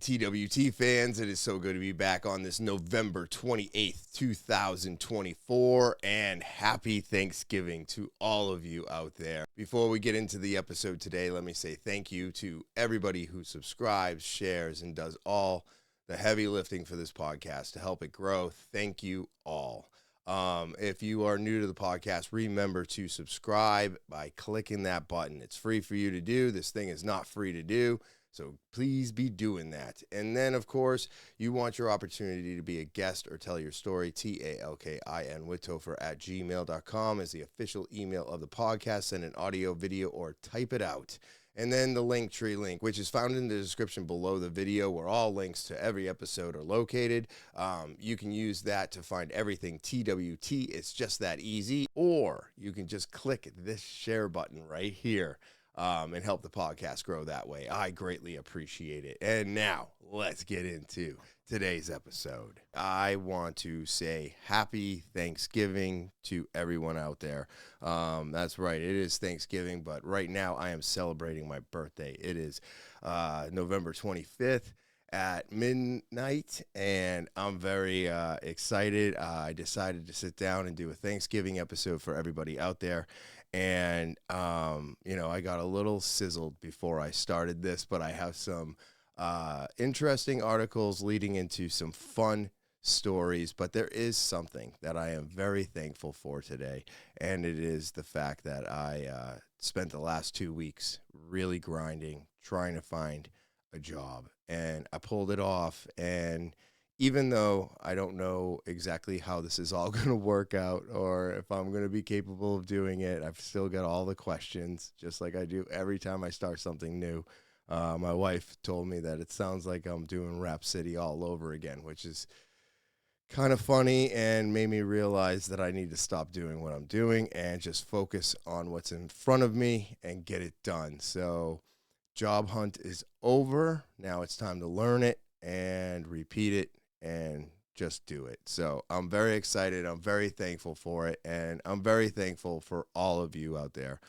TWT fans, it is so good to be back on this November 28th, 2024, and happy Thanksgiving to all of you out there. Before we get into the episode today, let me say thank you to everybody who subscribes, shares, and does all the heavy lifting for this podcast to help it grow. Thank you all. If you are new to the podcast, remember to subscribe by clicking that button. It's free for you to do. This thing is not free to do. So please be doing that. And then, of course, you want your opportunity to be a guest or tell your story. talkinwithtopher at gmail.com is the official email of the podcast. Send an audio, video, or type it out. And then the Linktree link, which is found in the description below the video, where all links to every episode are located. You can use that to find everything TWT. It's just that easy. Or you can just click this share button right here. And help the podcast grow that way. I greatly appreciate it. And now, let's get into today's episode. I want to say happy Thanksgiving to everyone out there. That's right, it is Thanksgiving, but right now I am celebrating my birthday. It is November 25th at midnight, and I'm very excited. I decided to sit down and do a Thanksgiving episode for everybody out there. And, I got a little sizzled before I started this, but I have some interesting articles leading into some fun stories. But there is something that I am very thankful for today, and it is the fact that I spent the last 2 weeks really grinding, trying to find a job, and I pulled it off. And even though I don't know exactly how this is all going to work out or if I'm going to be capable of doing it, I've still got all the questions, just like I do every time I start something new. My wife told me that it sounds like I'm doing Rap City all over again, which is kind of funny and made me realize that I need to stop doing what I'm doing and just focus on what's in front of me and get it done. So job hunt is over. Now it's time to learn it and repeat it and just do it. So I'm very excited. I'm very thankful for it. And I'm very thankful for all of you out there.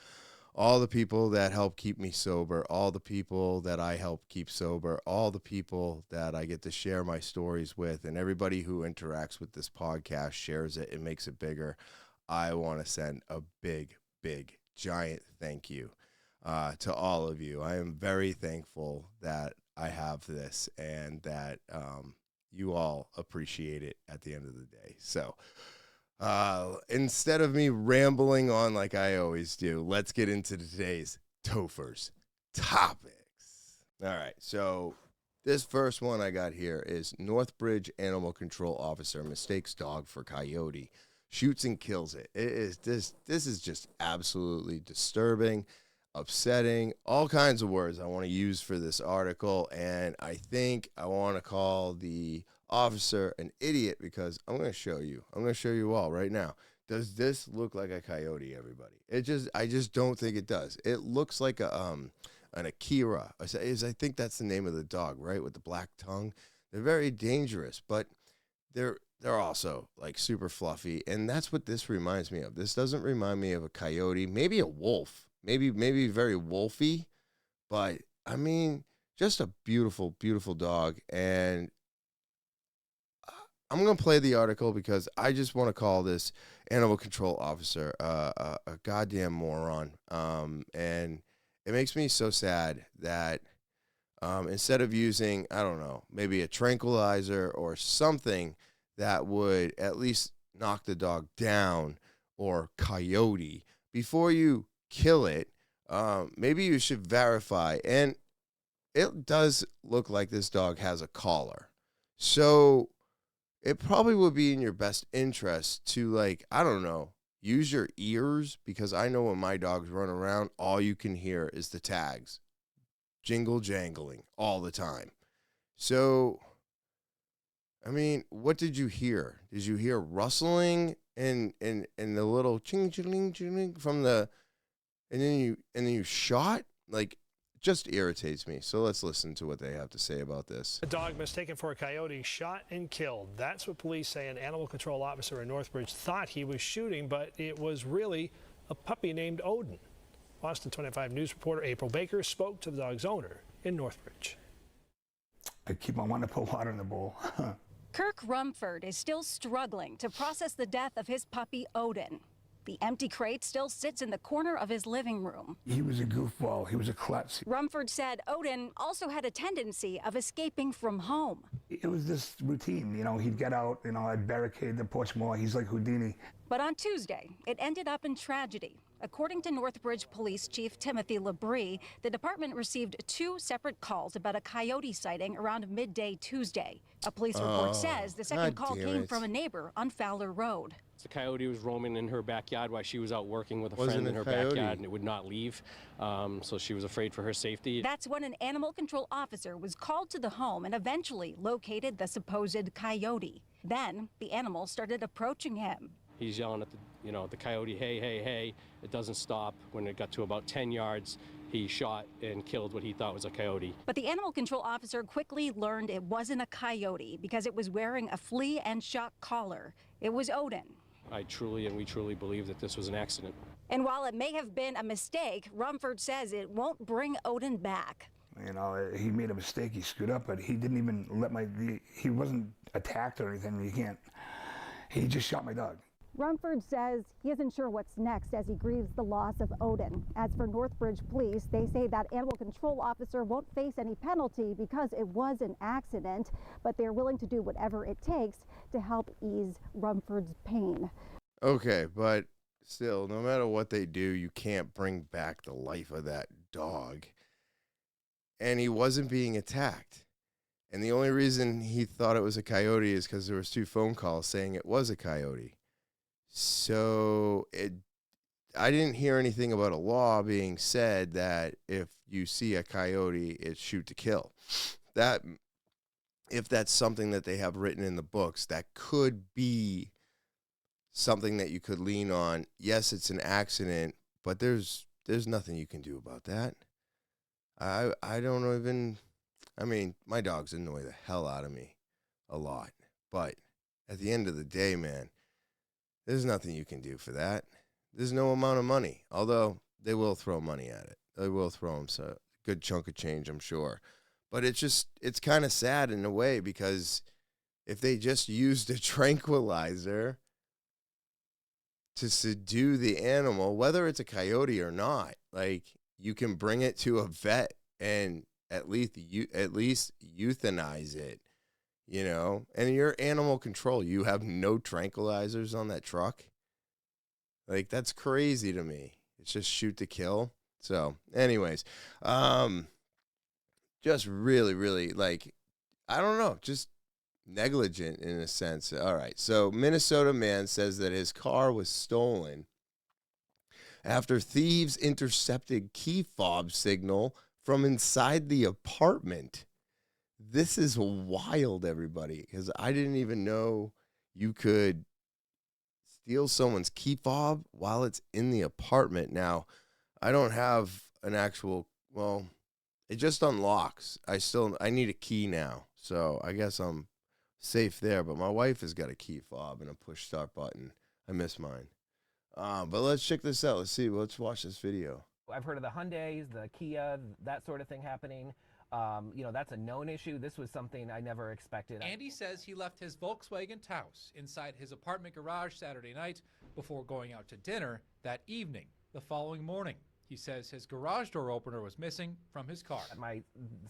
All the people that help keep me sober, all the people that I help keep sober, all the people that I get to share my stories with, and everybody who interacts with this podcast, shares it, and makes it bigger. I want to send a big, big, giant thank you to all of you. I am very thankful that I have this and that you all appreciate it at the end of the day. So instead of me rambling on like I always do, let's get into today's Topher's topics. All right, so this first one I got here is Northbridge Animal Control Officer mistakes dog for coyote, shoots and kills it. This is just absolutely disturbing, upsetting, all kinds of words I want to use for this article, and I think I want to call the officer an idiot because I'm going to show you. I'm going to show you all right now. Does this look like a coyote, everybody? I just don't think it does. It looks like an Akira. I think that's the name of the dog, right, with the black tongue. They're very dangerous, but they're also like super fluffy, and that's what this reminds me of. This doesn't remind me of a coyote, maybe a wolf. Maybe very wolfy, but I mean, just a beautiful, beautiful dog. And I'm going to play the article because I just want to call this animal control officer a goddamn moron. And it makes me so sad that instead of using, I don't know, maybe a tranquilizer or something that would at least knock the dog down, or coyote, before you kill it, maybe you should verify. And it does look like this dog has a collar, so it probably would be in your best interest to, like, I don't know, use your ears, because I know when my dogs run around, all you can hear is the tags jingle jangling all the time. So I mean, what did you hear? Did you hear rustling and the little ching ching ching from the, and then you shot? Like, just irritates me. So let's listen to what they have to say about this. A dog mistaken for a coyote shot and killed. That's what police say an animal control officer in Northbridge thought he was shooting, but it was really a puppy named Odin. Boston 25 News reporter April Baker spoke to the dog's owner in Northbridge. I keep on wanting to put water in the bowl. Kirk Rumford is still struggling to process the death of his puppy Odin. The empty crate still sits in the corner of his living room. He was a goofball. He was a klutz. Rumford said Odin also had a tendency of escaping from home. It was this routine, you know, he'd get out, you know, I'd barricade the porch more. He's like Houdini. But on Tuesday, it ended up in tragedy. According to Northbridge Police Chief Timothy Labrie, the department received 2 separate calls about a coyote sighting around midday Tuesday. A police report says the second call came from a neighbor on Fowler Road. The coyote was roaming in her backyard while she was out working with a friend in her backyard, and it would not leave, so she was afraid for her safety. That's when an animal control officer was called to the home and eventually located the supposed coyote. Then the animal started approaching him. He's yelling at the coyote, hey, hey, hey. It doesn't stop. When it got to about 10 yards, he shot and killed what he thought was a coyote. But the animal control officer quickly learned it wasn't a coyote because it was wearing a flea and shock collar. It was Odin. We truly believe that this was an accident. And while it may have been a mistake, Rumford says it won't bring Odin back. You know, he made a mistake, he screwed up, but he didn't even let he wasn't attacked or anything. He just shot my dog. Rumford says he isn't sure what's next as he grieves the loss of Odin. As for Northbridge Police, they say that animal control officer won't face any penalty because it was an accident, but they're willing to do whatever it takes to help ease Rumford's pain. Okay, but still, no matter what they do, you can't bring back the life of that dog. And he wasn't being attacked. And the only reason he thought it was a coyote is because there was 2 phone calls saying it was a coyote. So I didn't hear anything about a law being said that if you see a coyote, it's shoot to kill. That, if that's something that they have written in the books, that could be something that you could lean on. Yes, it's an accident, but there's nothing you can do about that. I don't even, I mean, my dogs annoy the hell out of me a lot. But at the end of the day, man, there's nothing you can do for that. There's no amount of money, although they will throw money at it. They will throw them a good chunk of change, I'm sure. But it's kind of sad in a way, because if they just used a tranquilizer to subdue the animal, whether it's a coyote or not, like, you can bring it to a vet and at least euthanize it, you know? And your animal control, you have no tranquilizers on that truck? Like, that's crazy to me. It's just shoot to kill. So, anyways, just really, really, like, I don't know, just negligent in a sense. All right, so Minnesota man says that his car was stolen after thieves intercepted key fob signal from inside the apartment. This is wild, everybody, because I didn't even know you could steal someone's key fob while it's in the apartment. Now, I don't have an actual, well, it just unlocks. I need a key now, so I guess I'm safe there. But my wife has got a key fob and a push start button. I miss mine. But let's check this out. Let's watch this video. I've heard of the Hyundais, the Kia, that sort of thing happening. That's a known issue. This was something I never expected. Andy says he left his Volkswagen Taos inside his apartment garage Saturday night before going out to dinner that evening. The following morning, he says his garage door opener was missing from his car. My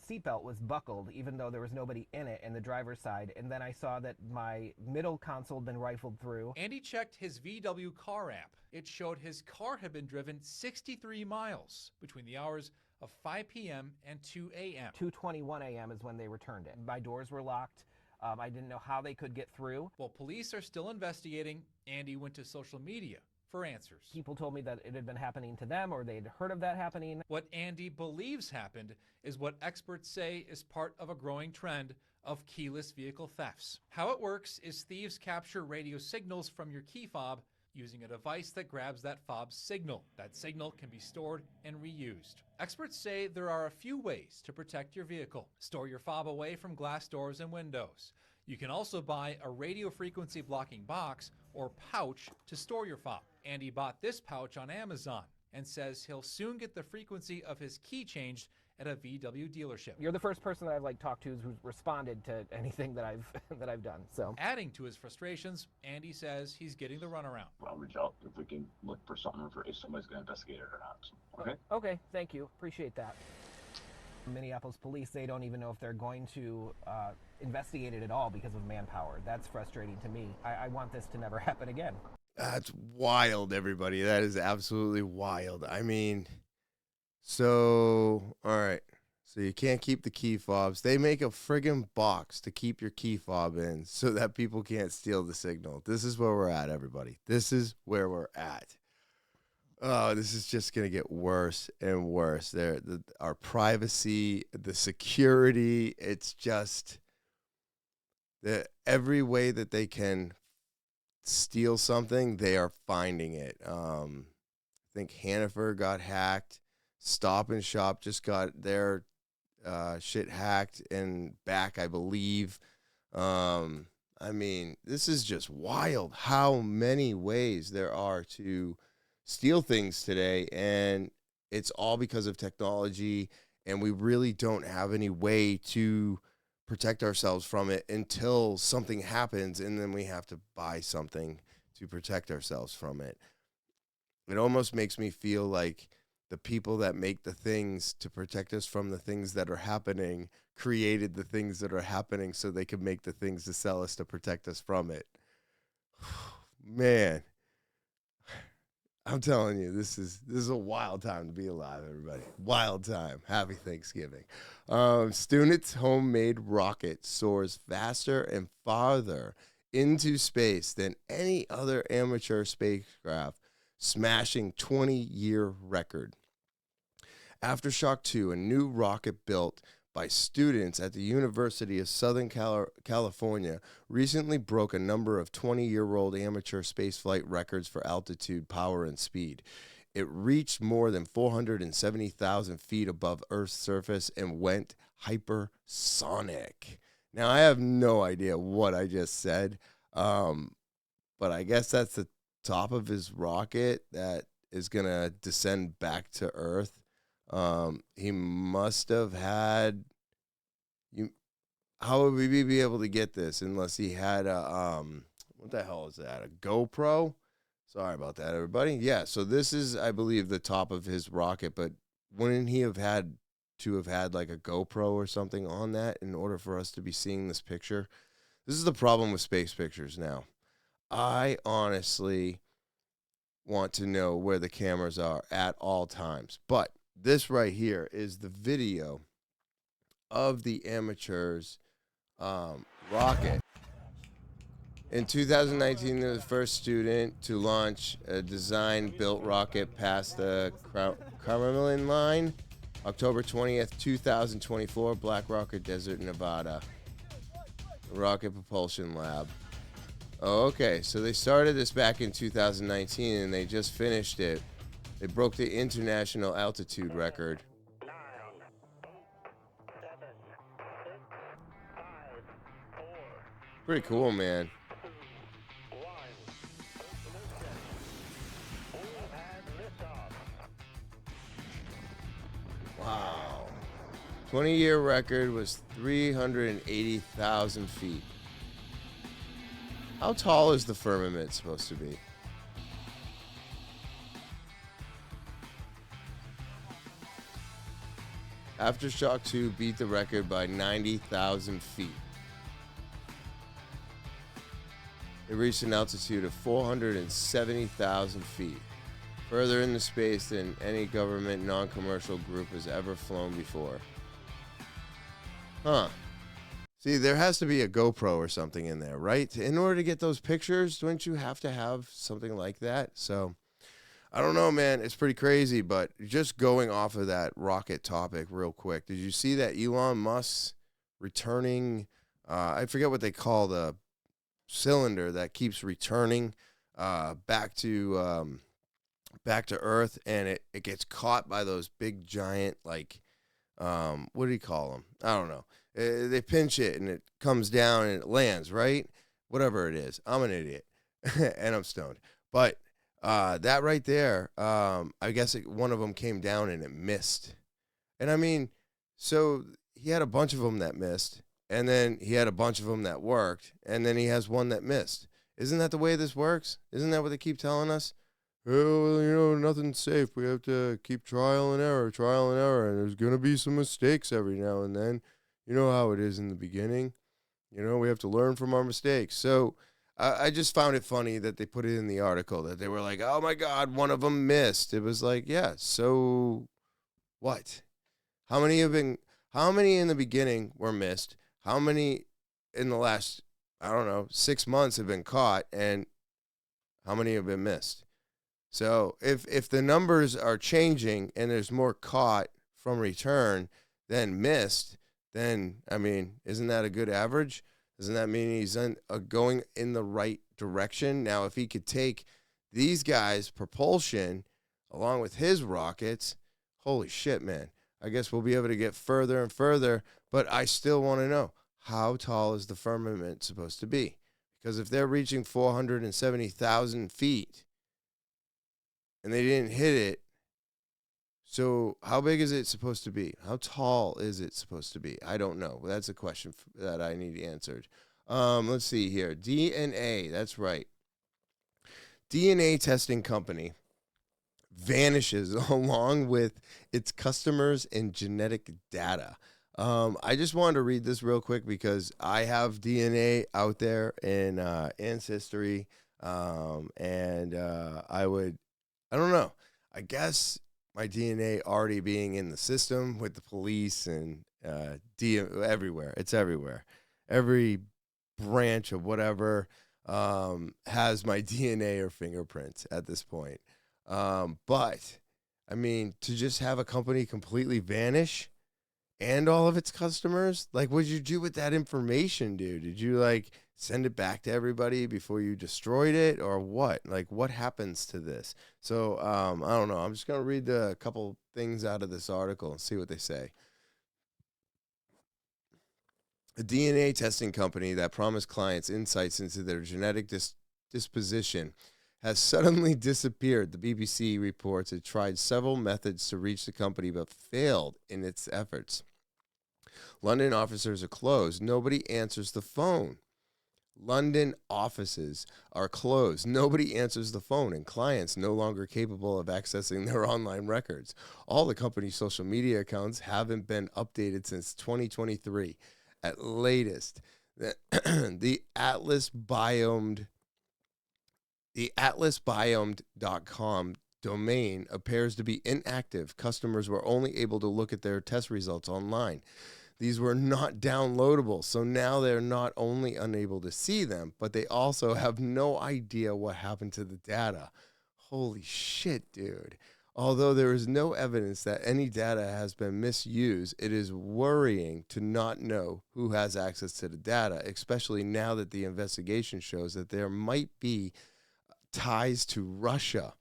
seatbelt was buckled, even though there was nobody in it in the driver's side. And then I saw that my middle console had been rifled through. Andy checked his VW car app. It showed his car had been driven 63 miles between the hours of 5 p.m. and 2 a.m. 2:21 a.m. is when they returned it. My doors were locked. I didn't know how they could get through. While police are still investigating, Andy went to social media for answers. People told me that it had been happening to them, or they'd heard of that happening. What Andy believes happened is what experts say is part of a growing trend of keyless vehicle thefts. How it works is thieves capture radio signals from your key fob using a device that grabs that fob's signal. That signal can be stored and reused. Experts say there are a few ways to protect your vehicle. Store your fob away from glass doors and windows. You can also buy a radio frequency blocking box or pouch to store your fob. Andy bought this pouch on Amazon and says he'll soon get the frequency of his key changed at a VW dealership. You're the first person that I've like talked to who's responded to anything that I've that I've done. So Adding to his frustrations, Andy says he's getting the runaround. I'll reach out if we can look for something, for if somebody's going to investigate it or not. Okay? Okay, thank you. Appreciate that. Minneapolis police, they don't even know if they're going to investigate it at all because of manpower. That's frustrating to me. I want this to never happen again. That's wild, everybody. That is absolutely wild. I mean, so, all right. So you can't keep the key fobs. They make a friggin' box to keep your key fob in so that people can't steal the signal. This is where we're at, everybody. This is where we're at. Oh, this is just going to get worse and worse. Our privacy, the security, it's just every way that they can steal something, they are finding it. I think Hannaford got hacked. Stop and Shop just got their shit hacked and back, I believe. I mean, this is just wild how many ways there are to steal things today, and it's all because of technology, and we really don't have any way to protect ourselves from it until something happens, and then we have to buy something to protect ourselves from it. It almost makes me feel like the people that make the things to protect us from the things that are happening created the things that are happening so they could make the things to sell us to protect us from it. Man, I'm telling you, this is a wild time to be alive, everybody. Wild time. Happy Thanksgiving. Students' homemade rocket soars faster and farther into space than any other amateur spacecraft, smashing 20-year record. Aftershock 2, a new rocket built by students at the University of Southern California, recently broke a number of 20-year-old amateur spaceflight records for altitude, power, and speed. It reached more than 470,000 feet above Earth's surface and went hypersonic. Now, I have no idea what I just said, but I guess that's the top of his rocket that is going to descend back to Earth. He must have had, how would we be able to get this unless he had a, what the hell is that? A GoPro? Sorry about that, everybody. Yeah. So this is, I believe, the top of his rocket, but wouldn't he have had to have had like a GoPro or something on that in order for us to be seeing this picture? This is the problem with space pictures now. I honestly want to know where the cameras are at all times, but this right here is the video of the amateurs rocket. In 2019, they're the first student to launch a design-built rocket past the Kremlin line. October 20th, 2024, Black Rocket Desert, Nevada. Rocket Propulsion Lab. Oh, okay, so they started this back in 2019, and they just finished it. They broke the international altitude record. 9, 7, 6, 5, 4, Pretty cool, man. 1. We have liftoff. Wow. 20-year record was 380,000 feet. How tall is the firmament supposed to be? Aftershock 2 beat the record by 90,000 feet. It reached an altitude of 470,000 feet, further into space than any government non-commercial group has ever flown before. Huh. See, there has to be a GoPro or something in there, right? In order to get those pictures, don't you have to have something like that? So, I don't know, man. It's pretty crazy, but just going off of that rocket topic real quick, did you see that Elon Musk's returning, I forget what they call the cylinder that keeps returning back to Earth, and it gets caught by those big giant, like, what do you call them? I don't know. They pinch it, and it comes down, and it lands, right? Whatever it is. I'm an idiot, and I'm stoned. But that right there, I guess one of them came down, and it missed. And, I mean, So he had a bunch of them that missed, and then he had a bunch of them that worked, and then he has one that missed. Isn't that the way this works? Isn't that what they keep telling us? Oh, nothing's safe. We have to keep trial and error, and there's going to be some mistakes every now and then. You know how it is in the beginning. We have to learn from our mistakes. So I just found it funny that they put it in the article, that they were like, oh, my God, one of them missed. It was like, yeah, so what? How many in the beginning were missed? How many in the last, 6 months have been caught, and how many have been missed? So if the numbers are changing and there's more caught from return than missed, then, isn't that a good average? Doesn't that mean he's going in the right direction? Now, if he could take these guys' propulsion along with his rockets, holy shit, man. I guess we'll be able to get further and further, but I still want to know, how tall is the firmament supposed to be? Because if they're reaching 470,000 feet and they didn't hit it, so how big is it supposed to be? How tall is it supposed to be? I don't know. That's a question that I need answered. Let's see here. DNA, that's right. DNA testing company vanishes along with its customers and genetic data. I just wanted to read this real quick because I have DNA out there in Ancestry, and I don't know. I guess my DNA already being in the system with the police and everywhere. It's everywhere. Every branch of whatever has my DNA or fingerprints at this point. But, to just have a company completely vanish and all of its customers, like, what'd you do with that information, dude? Did you, send it back to everybody before you destroyed it, or what? Like, what happens to this? So, I don't know. I'm just going to read a couple things out of this article and see what they say. A DNA testing company that promised clients insights into their genetic disposition has suddenly disappeared. The BBC reports it tried several methods to reach the company but failed in its efforts. London offices are closed. Nobody answers the phone. London offices are closed. Nobody answers the phone, and clients no longer capable of accessing their online records. All the company's social media accounts haven't been updated since 2023. At latest, the atlasbiomed.com domain appears to be inactive. Customers were only able to look at their test results online. These were not downloadable, so now they're not only unable to see them, but they also have no idea what happened to the data. Holy shit, dude. Although there is no evidence that any data has been misused, it is worrying to not know who has access to the data, especially now that the investigation shows that there might be ties to Russia.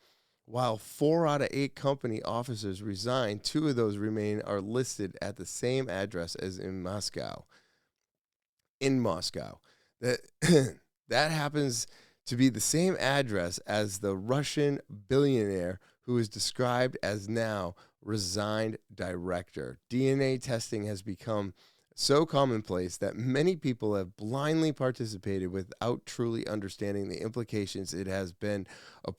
While 4 out of 8 company officers resigned, 2 of those are listed at the same address as in Moscow. That happens to be the same address as the Russian billionaire who is described as now resigned director. DNA testing has become so commonplace that many people have blindly participated without truly understanding the implications. It has been a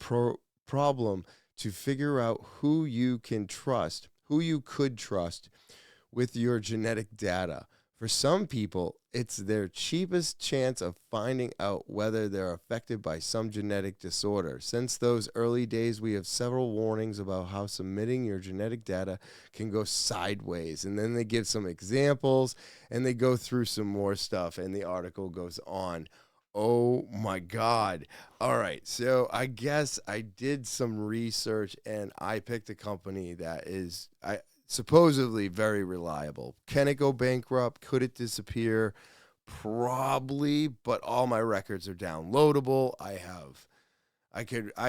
problem to figure out who you could trust with your genetic data. For some people, it's their cheapest chance of finding out whether they're affected by some genetic disorder. Since those early days, we have several warnings about how submitting your genetic data can go sideways. And then they give some examples and they go through some more stuff, and the article goes on. Oh my God. All right. So I guess I did some research and I picked a company that is supposedly very reliable. Can it go bankrupt? Could it disappear? Probably, but all my records are downloadable. I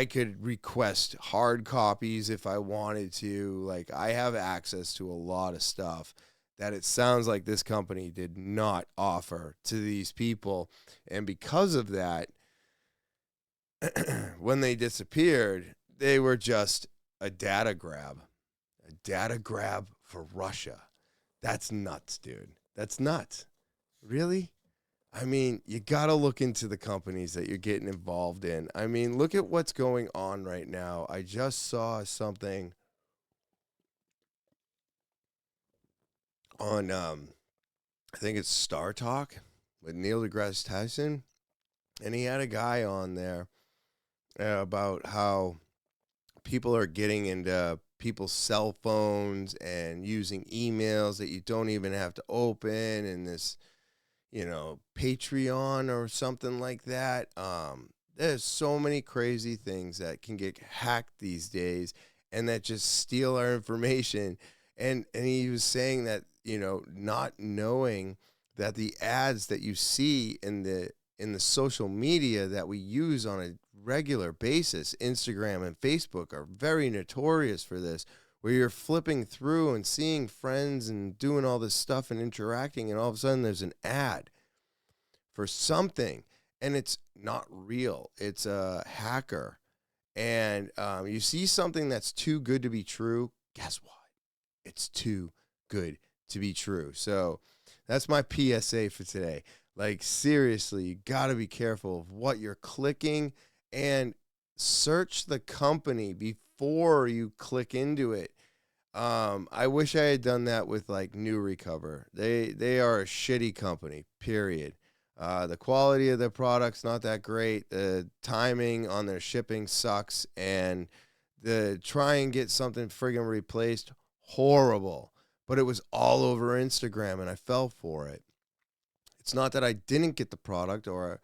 could request hard copies if I wanted to. Like, I have access to a lot of stuff that it sounds like this company did not offer to these people. And because of that, when they disappeared, they were just a data grab for Russia. That's nuts, dude. That's nuts. Really? I mean, you got to look into the companies that you're getting involved in. I mean, look at what's going on right now. I just saw something on, I think it's Star Talk with Neil deGrasse Tyson. And he had a guy on there about how people are getting into people's cell phones and using emails that you don't even have to open, and this, Patreon or something like that. There's so many crazy things that can get hacked these days and that just steal our information. And he was saying that, not knowing that the ads that you see in the social media that we use on a regular basis, Instagram and Facebook, are very notorious for this, where you're flipping through and seeing friends and doing all this stuff and interacting, and all of a sudden there's an ad for something, and it's not real. It's a hacker. And you see something that's too good to be true, guess what? It's too good to be true. So that's my PSA for today. Like, seriously, you got to be careful of what you're clicking, and search the company before you click into it. I wish I had done that with like New Recover. They are a shitty company, period. The quality of their product's not that great. The timing on their shipping sucks, and the try and get something friggin' replaced, horrible. But it was all over Instagram, and I fell for it. It's not that I didn't get the product or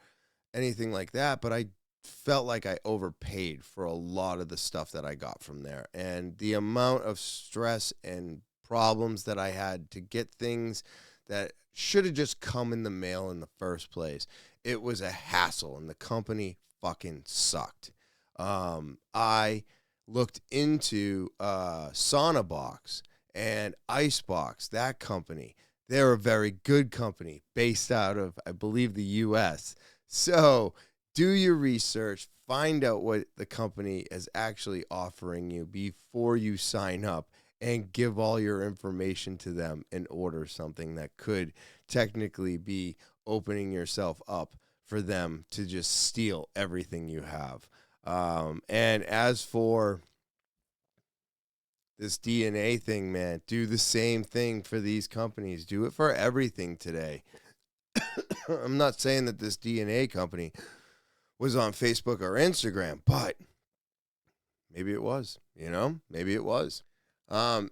anything like that, but I felt like I overpaid for a lot of the stuff that I got from there. And the amount of stress and problems that I had to get things that should have just come in the mail in the first place, it was a hassle, and the company fucking sucked. I looked into Sonabox and Icebox, that company. They're a very good company based out of, I believe, the U.S. So do your research, find out what the company is actually offering you before you sign up, and give all your information to them and order something that could technically be opening yourself up for them to just steal everything you have. And as for this DNA thing, man, do the same thing for these companies. Do it for everything today. I'm not saying that this DNA company was on Facebook or Instagram, but maybe it was, maybe it was.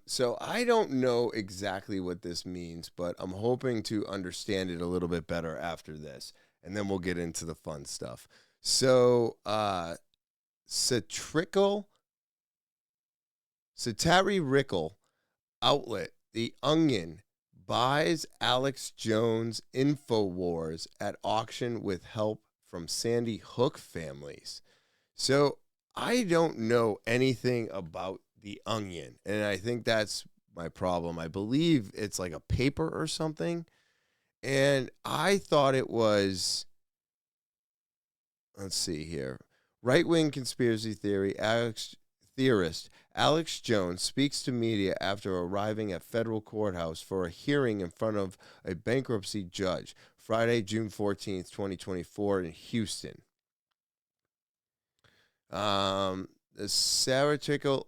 So I don't know exactly what this means, but I'm hoping to understand it a little bit better after this, and then we'll get into the fun stuff. So, satirical outlet, The Onion, buys Alex Jones Infowars at auction with help from Sandy Hook families. So I don't know anything about The Onion, and I think that's my problem. I believe it's like a paper or something, and I thought it was, let's see here, right-wing conspiracy theorist Alex Jones speaks to media after arriving at federal courthouse for a hearing in front of a bankruptcy judge Friday, June 14th, 2024 in Houston. The satirical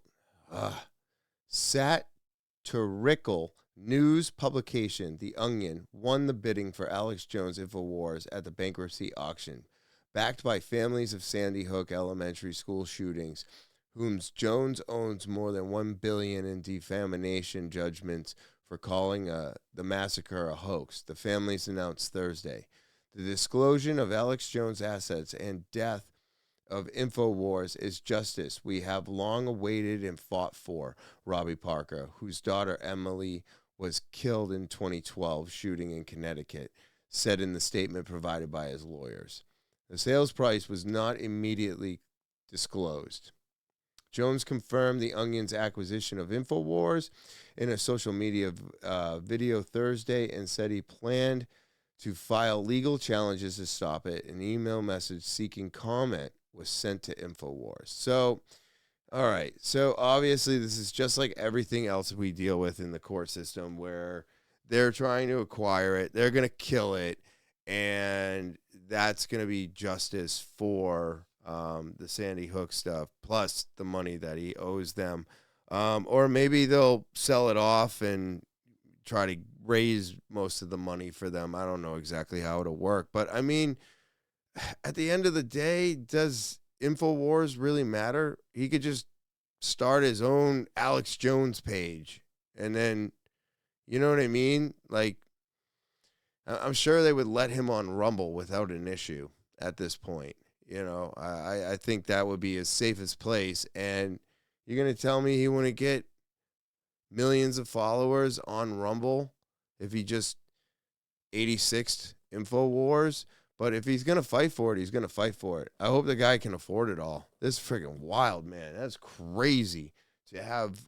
news publication, The Onion, won the bidding for Alex Jones Infowars at the bankruptcy auction. Backed by families of Sandy Hook elementary school shootings, whom Jones owns more than $1 billion in defamation judgments for calling the massacre a hoax, the families announced Thursday. The disclosure of Alex Jones' assets and death of Infowars is justice we have long awaited and fought for, Robbie Parker, whose daughter Emily was killed in 2012 shooting in Connecticut, said in the statement provided by his lawyers. The sales price was not immediately disclosed. Jones confirmed The Onion's acquisition of Infowars in a social media video Thursday and said he planned to file legal challenges to stop it. An email message seeking comment was sent to Infowars. So, all right. So, obviously, this is just like everything else we deal with in the court system, where they're trying to acquire it. They're going to kill it. And that's going to be justice for the Sandy Hook stuff, plus the money that he owes them. Or maybe they'll sell it off and try to raise most of the money for them. I don't know exactly how it'll work. But, I mean, at the end of the day, does Infowars really matter? He could just start his own Alex Jones page. And then, you know what I mean? Like, I'm sure they would let him on Rumble without an issue at this point. You know, I think that would be his safest place. And you're going to tell me he wouldn't get millions of followers on Rumble if he just 86th Infowars? But if he's going to fight for it, he's going to fight for it. I hope the guy can afford it all. This is freaking wild, man. That's crazy to have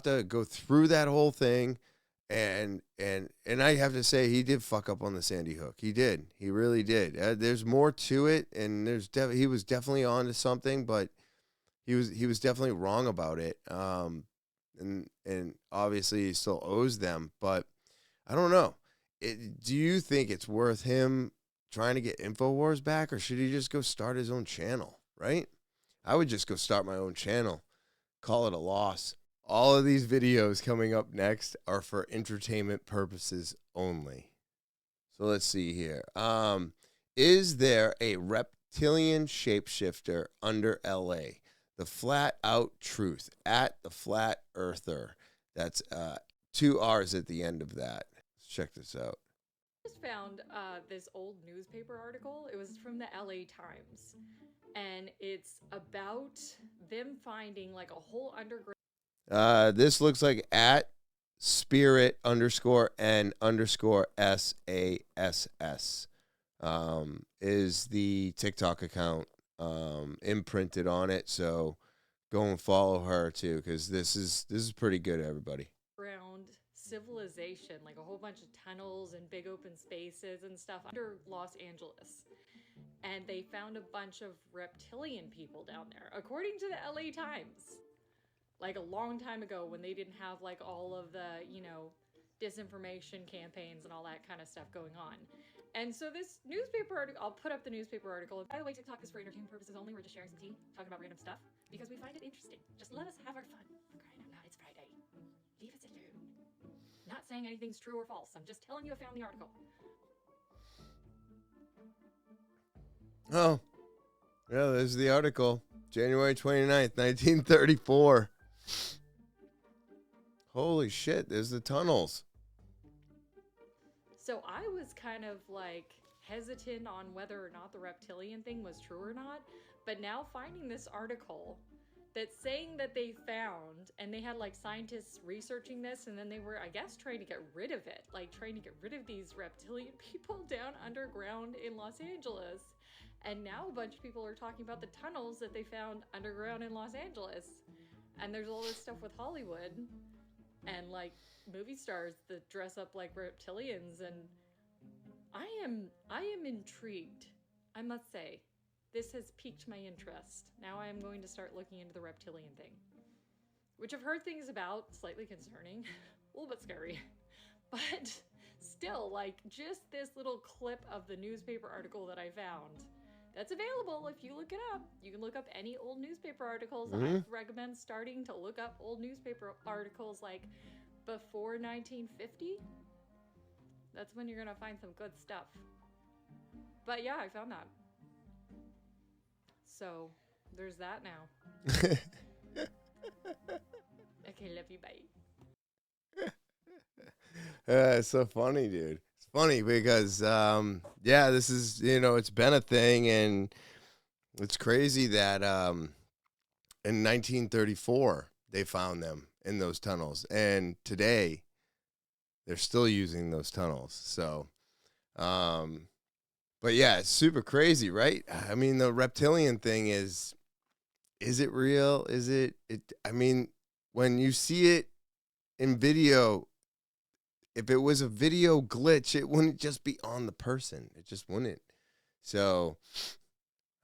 to go through that whole thing. And I have to say, he did fuck up on the Sandy Hook. He did. He really did. There's more to it, and he was definitely on to something, but he was definitely wrong about it. And obviously he still owes them, but I don't know. Do you think it's worth him trying to get Infowars back, or should he just go start his own channel, right? I would just go start my own channel, call it a loss. All of these videos coming up next are for entertainment purposes only. So let's see here. Is there a reptilian shapeshifter under LA? The flat out truth at the flat earther. That's 2 R's at the end of that. Let's check this out. I just found this old newspaper article. It was from the LA Times. And it's about them finding like a whole underground. This looks like at spirit_n_SASS is the TikTok account imprinted on it. So go and follow her too, because this is pretty good, everybody. Ground civilization, like a whole bunch of tunnels and big open spaces and stuff under Los Angeles. And they found a bunch of reptilian people down there, according to the LA Times. Like a long time ago when they didn't have like all of the, disinformation campaigns and all that kind of stuff going on. And so this newspaper article, I'll put up the newspaper article. By the way, TikTok is for entertainment purposes only. We're just sharing some tea, talking about random stuff, because we find it interesting. Just let us have our fun. For crying out loud, it's Friday. Leave us alone. Not saying anything's true or false. I'm just telling you I found the article. Oh, yeah, there's the article. January 29th, 1934. Holy shit, there's the tunnels. So I was kind of like hesitant on whether or not the reptilian thing was true or not, but now finding this article that's saying that they found, and they had like scientists researching this, and then they were, I guess, trying to get rid of it, like trying to get rid of these reptilian people down underground in Los Angeles. And now a bunch of people are talking about the tunnels that they found underground in Los Angeles. And there's all this stuff with Hollywood and like movie stars that dress up like reptilians, and I am intrigued. I must say, this has piqued my interest. Now I am going to start looking into the reptilian thing, which I've heard things about, slightly concerning, a little bit scary, but still, like, just this little clip of the newspaper article that I found. That's available if you look it up. You can look up any old newspaper articles. Mm-hmm. I recommend starting to look up old newspaper articles like before 1950. That's when you're going to find some good stuff. But yeah, I found that. So there's that now. Okay, love you, bye. It's so funny, dude. It's funny because, this is, it's been a thing, and it's crazy that in 1934, they found them in those tunnels, and today, they're still using those tunnels. So, but yeah, it's super crazy, right? I mean, the reptilian thing is it real? I mean, when you see it in video, if it was a video glitch, it wouldn't just be on the person. It just wouldn't. So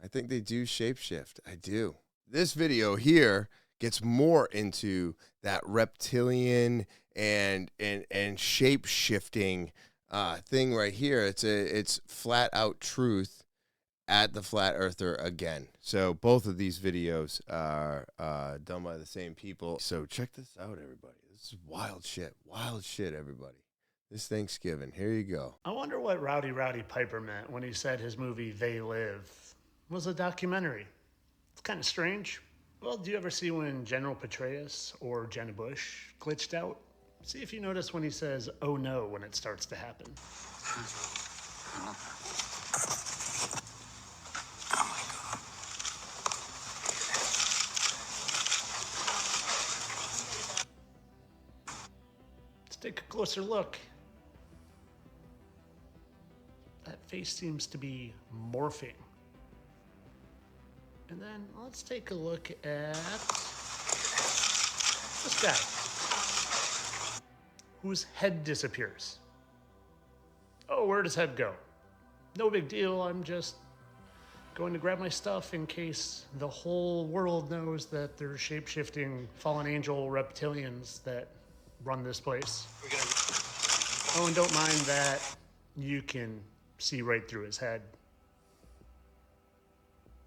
I think they do shapeshift. I do. This video here gets more into that reptilian and shape shifting thing right here. It's flat out truth at the flat earther again. So both of these videos are done by the same people. So check this out, everybody. This is wild shit, everybody. This Thanksgiving, here you go. I wonder what Rowdy Piper meant when he said his movie They Live was a documentary. It's kind of strange. Well, do you ever see when General Petraeus or Jenna Bush glitched out? See if you notice when he says, "oh no," when it starts to happen. Let's take a closer look. That face seems to be morphing. And then let's take a look at this guy, whose head disappears. Oh, where'd his head go? No big deal, I'm just going to grab my stuff in case the whole world knows that there's shape-shifting fallen angel reptilians that run this place. Oh, and don't mind that you can see right through his head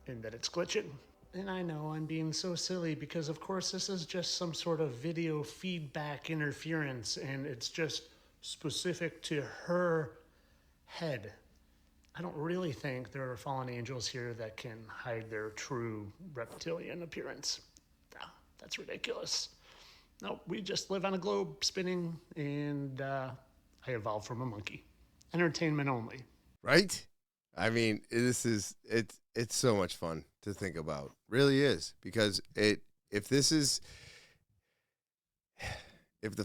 and that it's glitching. And I know I'm being so silly because of course this is just some sort of video feedback interference and it's just specific to her head. I don't really think there are fallen angels here that can hide their true reptilian appearance. That's ridiculous. No, we just live on a globe spinning and I evolved from a monkey. Entertainment only. Right? I mean, it's so much fun to think about. Really is. Because if the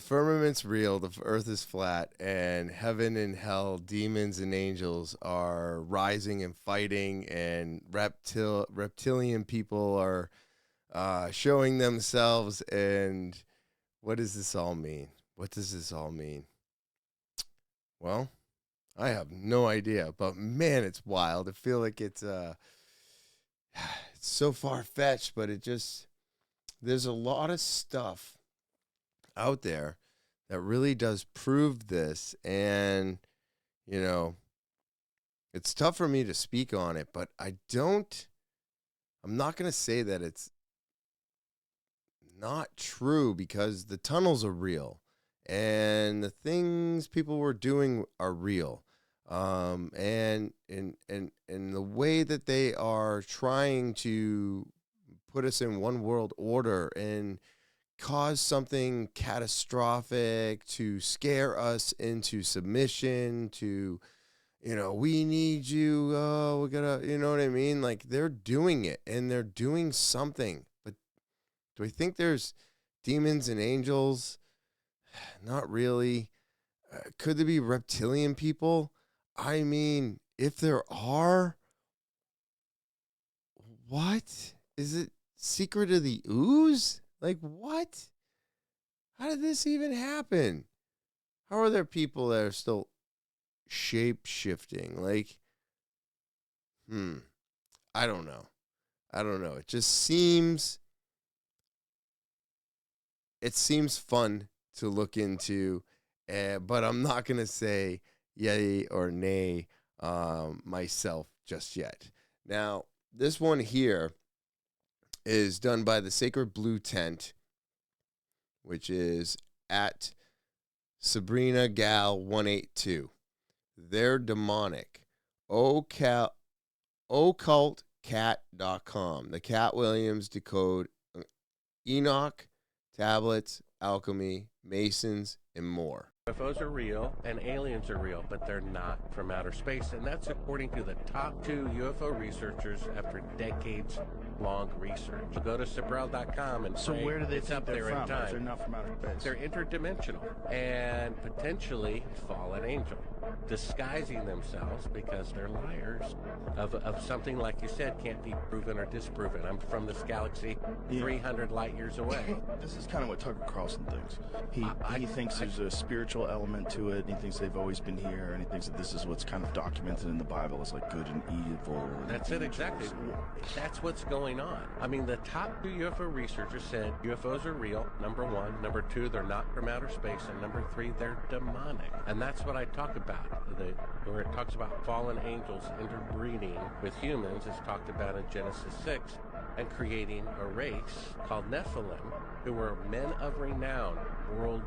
firmament's real, the earth is flat, and heaven and hell, demons and angels are rising and fighting, and reptilian people are showing themselves, and what does this all mean? What does this all mean? Well, I have no idea, but man, it's wild. I feel like it's so far-fetched, but there's a lot of stuff out there that really does prove this, and, you know, it's tough for me to speak on it, but I'm not going to say that it's not true because the tunnels are real, and the things people were doing are real. And the way that they are trying to put us in one world order and cause something catastrophic to scare us into submission to, we need you. Oh, we gotta, you know what I mean? Like, they're doing it and they're doing something, but do I think there's demons and angels? Not really. Could there be reptilian people? I mean, if there are, what? Is it Secret of the Ooze? Like, what? How did this even happen? How are there people that are still shape-shifting? Like, I don't know. It just seems fun to look into, but I'm not going to say yay or nay myself just yet. Now, this one here is done by the Sacred Blue Tent, which is at Sabrina Gal 182. They're demonic. OccultCat.com. The Cat Williams decode Enoch, tablets, alchemy, masons, and more. UFOs are real and aliens are real, but they're not from outer space. And that's according to the top 2 UFO researchers after decades-long research. You go to Sabrel.com and so where do they it's think up they're there in from? time. They're not from outer space. They're interdimensional and potentially fallen angel. disguising themselves because they're liars of something, like you said, can't be proven or disproven. I'm from this galaxy 300 light years away. This is kind of what Tucker Carlson thinks. He thinks there's a spiritual element to it. He thinks they've always been here, and he thinks that this is what's kind of documented in the Bible as like good and evil. And that's it, exactly. That's what's going on. I mean, the top 2 UFO researchers said UFOs are real, number 1. Number 2, they're not from outer space. And number 3, they're demonic. And that's what I talk about. Where it talks about fallen angels interbreeding with humans, it's talked about in Genesis 6, and creating a race called Nephilim, who were men of renown, world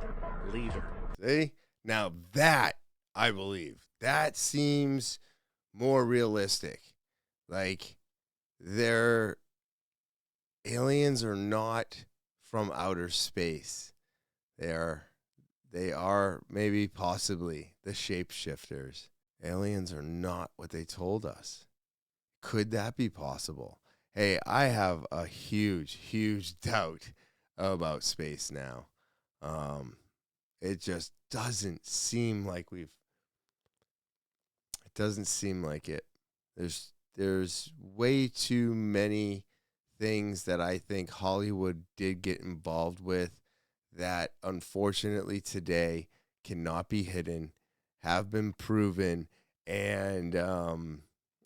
leader. See? Now that, I believe, that seems more realistic. Like, their aliens are not from outer space. They are maybe possibly the shapeshifters. Aliens are not what they told us. Could that be possible? Hey, I have a huge, huge doubt about space now. It just doesn't seem like it doesn't seem like it. There's way too many things that I think Hollywood did get involved with that unfortunately today cannot be hidden, have been proven, and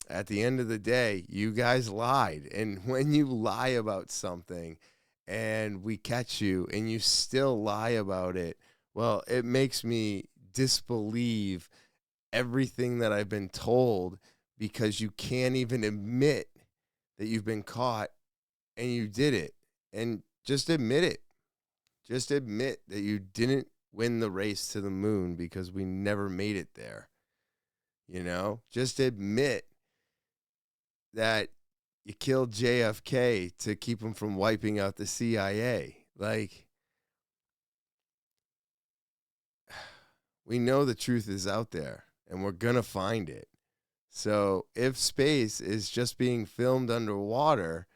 at the end of the day, you guys lied. And when you lie about something and we catch you and you still lie about it, well, it makes me disbelieve everything that I've been told, because you can't even admit that you've been caught and you did it. And just admit it. Just admit that you didn't win the race to the moon because we never made it there. You know, just admit that you killed JFK to keep him from wiping out the CIA. Like, we know the truth is out there and we're going to find it. So if space is just being filmed underwater,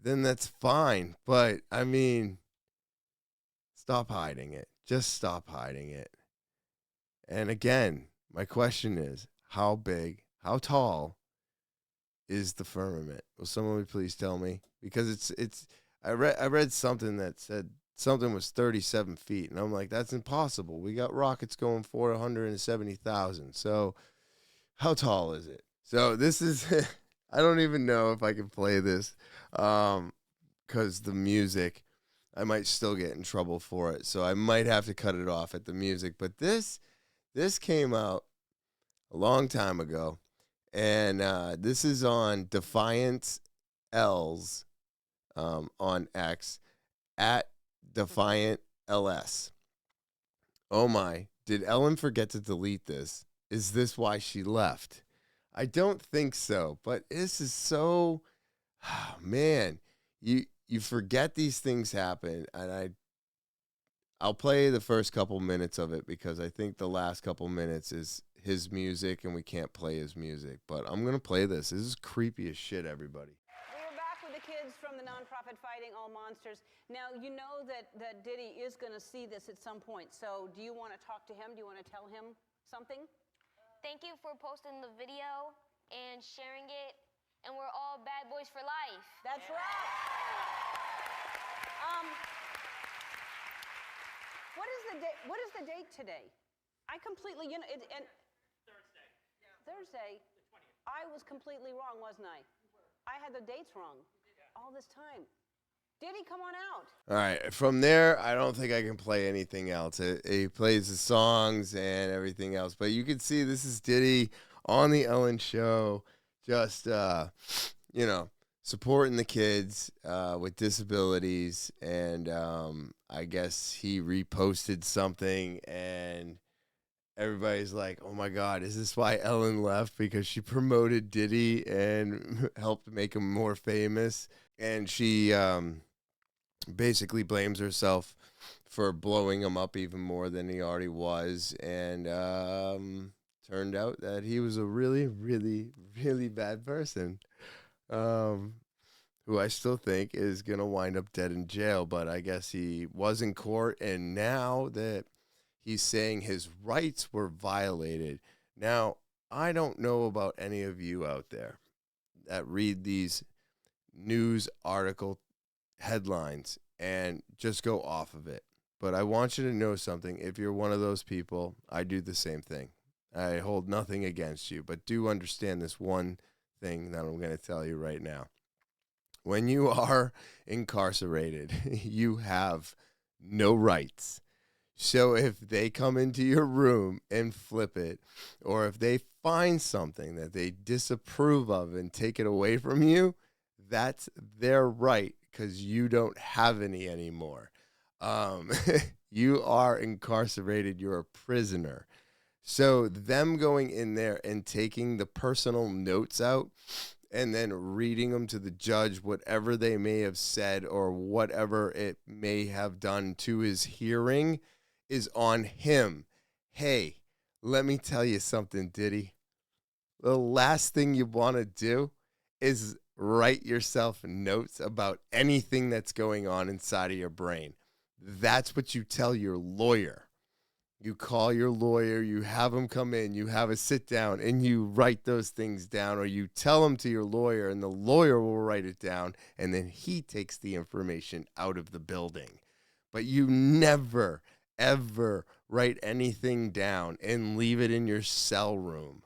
then that's fine. But I mean, stop hiding it. Just stop hiding it. And again, my question is, how big, how tall is the firmament? Will someone please tell me? Because I read something that said something was 37 feet, and I'm like, that's impossible. We got rockets going 470,000. So how tall is it? So this is, I don't even know if I can play this, because the music, I might still get in trouble for it. So I might have to cut it off at the music. But this came out a long time ago. And this is on Defiant L's on X, at Defiant LS. Oh my, did Ellen forget to delete this? Is this why she left? I don't think so, but this is so, oh, man, you forget these things happen, and I'll play the first couple minutes of it because I think the last couple minutes is his music and we can't play his music, but I'm going to play this. This is creepy as shit, everybody. We are back with the kids from the nonprofit Fighting All Monsters. Now, you know that Diddy is going to see this at some point, so do you want to talk to him? Do you want to tell him something? Thank you for posting the video and sharing it, and we're all bad boys for life. That's right. What is the date today? I completely, and Thursday. I was completely wrong, wasn't I? I had the dates wrong all this time. Diddy, come on out. All right, from there, I don't think I can play anything else. He plays the songs and everything else, but you can see this is Diddy on the Ellen Show, just supporting the kids with disabilities, and I guess he reposted something, and everybody's like, oh my God, is this why Ellen left? Because she promoted Diddy and helped make him more famous. And she basically blames herself for blowing him up even more than he already was. And turned out that he was a really, really, really bad person, who I still think is going to wind up dead in jail. But I guess he was in court, and now that He's saying his rights were violated. Now, I don't know about any of you out there that read these news article headlines and just go off of it. But I want you to know something. If you're one of those people, I do the same thing. I hold nothing against you, but do understand this one thing that I'm going to tell you right now. When you are incarcerated, you have no rights. So if they come into your room and flip it, or if they find something that they disapprove of and take it away from you, that's their right, because you don't have any anymore. You are incarcerated. You're a prisoner. So them going in there and taking the personal notes out and then reading them to the judge, whatever they may have said or whatever it may have done to his hearing, is on him. Hey, let me tell you something, Diddy. The last thing you want to do is write yourself notes about anything that's going on inside of your brain. That's what you tell your lawyer. You call your lawyer, you have him come in, you have a sit down, and you write those things down, or you tell them to your lawyer, and the lawyer will write it down, and then he takes the information out of the building. But you never, ever write anything down and leave it in your cell room.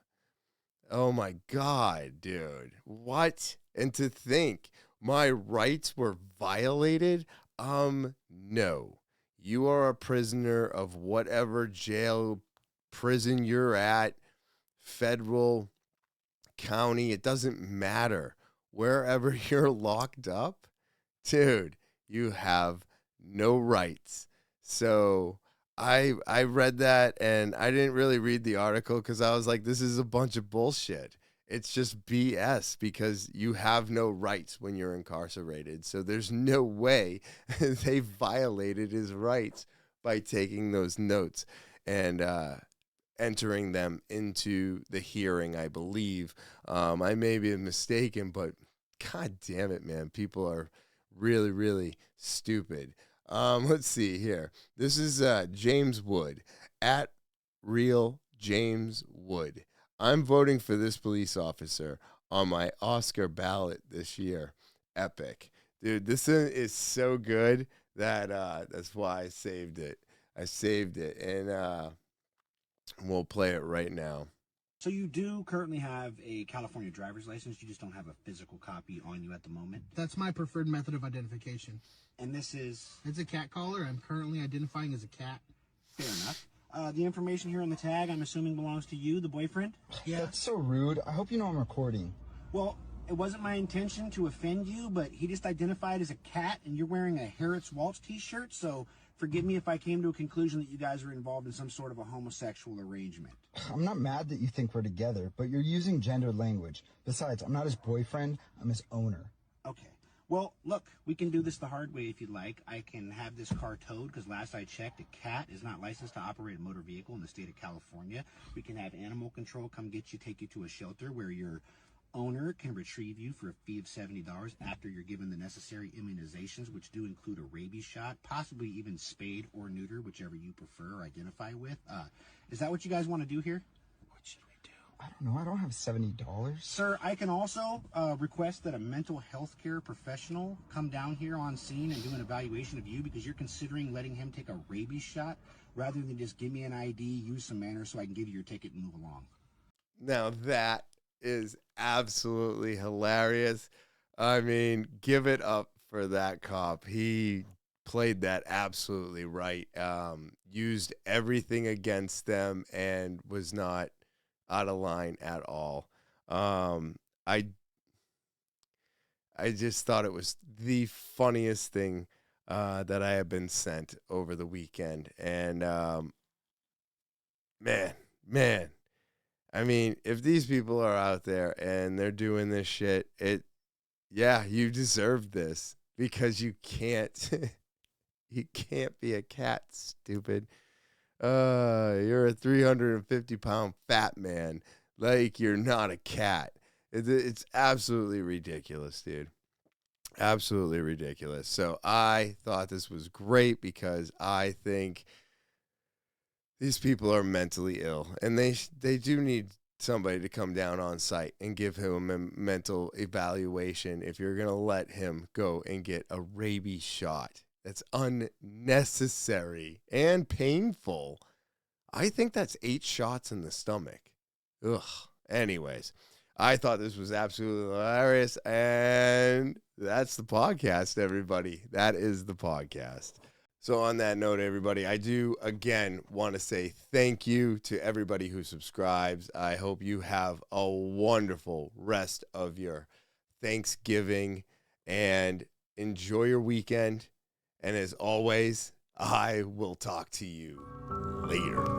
Oh my God, dude. What? And to think my rights were violated? No. You are a prisoner of whatever jail, prison you're at, federal, county, it doesn't matter. Wherever you're locked up, dude, you have no rights. So I read that, and I didn't really read the article because I was like, this is a bunch of bullshit. It's just BS, because you have no rights when you're incarcerated. So there's no way they violated his rights by taking those notes and entering them into the hearing, I believe. I may be mistaken, but God damn it, man. People are really, really stupid. Let's see here. This is James Wood, at Real James Wood. I'm voting for this police officer on my Oscar ballot this year. Epic. Dude, this is so good that that's why I saved it. I saved it, and we'll play it right now. So you do currently have a California driver's license, you just don't have a physical copy on you at the moment? That's my preferred method of identification. And this is? It's a cat collar. I'm currently identifying as a cat. Fair enough. The information here on the tag, I'm assuming, belongs to you, the boyfriend? Yeah. That's so rude. I hope you know I'm recording. Well, it wasn't my intention to offend you, but he just identified as a cat, and you're wearing a Harriet's Waltz t-shirt, so forgive me if I came to a conclusion that you guys are involved in some sort of a homosexual arrangement. I'm not mad that you think we're together, but you're using gendered language. Besides, I'm not his boyfriend, I'm his owner. Okay. Well, look, we can do this the hard way if you'd like. I can have this car towed, because last I checked, a cat is not licensed to operate a motor vehicle in the state of California. We can have animal control come get you, take you to a shelter where your owner can retrieve you for a fee of $70 after you're given the necessary immunizations, which do include a rabies shot, possibly even spayed or neuter, whichever you prefer or identify with. Is that what you guys want to do here? What should we do? I don't know. I don't have $70. Sir, I can also request that a mental health care professional come down here on scene and do an evaluation of you, because you're considering letting him take a rabies shot rather than just give me an ID, use some manners so I can give you your ticket and move along. Now that is absolutely hilarious. I mean, give it up for that cop. He played that absolutely right. Used everything against them and was not out of line at all. I just thought it was the funniest thing that I have been sent over the weekend. And man, I mean, if these people are out there and they're doing this shit, you deserve this, because you can't be a cat, stupid. You're a 350-pound fat man. Like, you're not a cat. It's absolutely ridiculous, dude. Absolutely ridiculous. So I thought this was great, because I think These people are mentally ill, and they do need somebody to come down on site and give him a mental evaluation if you're going to let him go and get a rabies shot. That's unnecessary and painful. I think that's 8 shots in the stomach. Ugh. Anyways, I thought this was absolutely hilarious, and that's the podcast, everybody. That is the podcast. So on that note, everybody, I do, again, want to say thank you to everybody who subscribes. I hope you have a wonderful rest of your Thanksgiving, and enjoy your weekend. And as always, I will talk to you later.